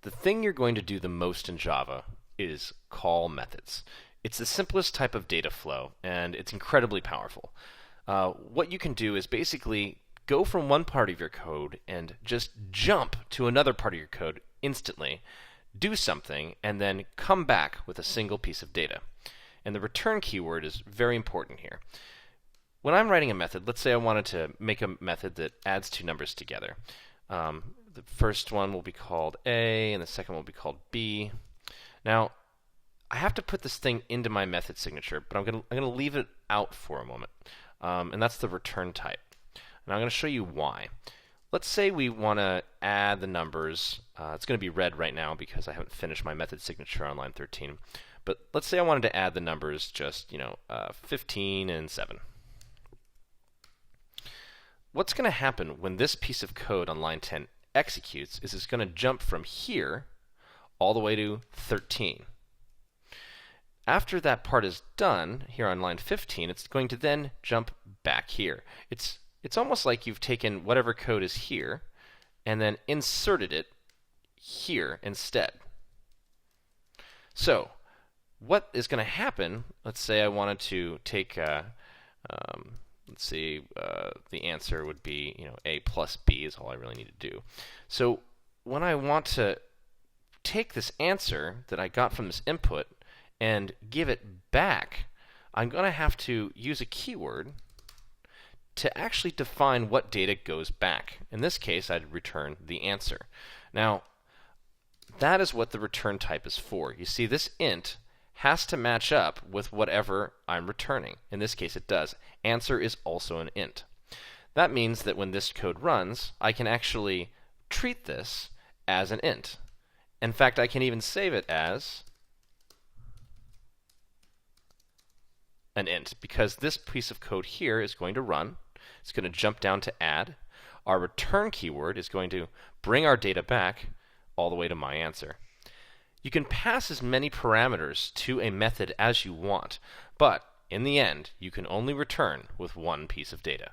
The thing you're going to do the most in Java is call methods. It's the simplest type of data flow, and it's incredibly powerful. What you can do is basically go from one part of your code and just jump to another part of your code instantly, do something, and then come back with a single piece of data. And the return keyword is very important here. When I'm writing a method, let's say I wanted to make a method that adds two numbers together. The first one will be called A, and the second one will be called B. Now, I have to put this thing into my method signature, but I'm going to leave it out for a moment. And that's the return type. And I'm going to show you why. Let's say we want to add the numbers. It's going to be red right now because I haven't finished my method signature on line 13. But let's say I wanted to add the numbers just, 15 and 7. What's going to happen when this piece of code on line 10 executes is it's going to jump from here all the way to 13. After that part is done, here on line 15, it's going to then jump back here. It's almost like you've taken whatever code is here and then inserted it here instead. So, what is going to happen, let's say I wanted to take, let's see, the answer would be, A plus B is all I really need to do. So, when I want to take this answer that I got from this input and give it back, I'm going to have to use a keyword to actually define what data goes back. In this case, I'd return the answer. Now, that is what the return type is for. You see, this int has to match up with whatever I'm returning. In this case, it does. Answer is also an int. That means that when this code runs, I can actually treat this as an int. In fact, I can even save it as an int, because this piece of code here is going to run. It's going to jump down to add. Our return keyword is going to bring our data back all the way to my answer. You can pass as many parameters to a method as you want, but in the end, you can only return with one piece of data.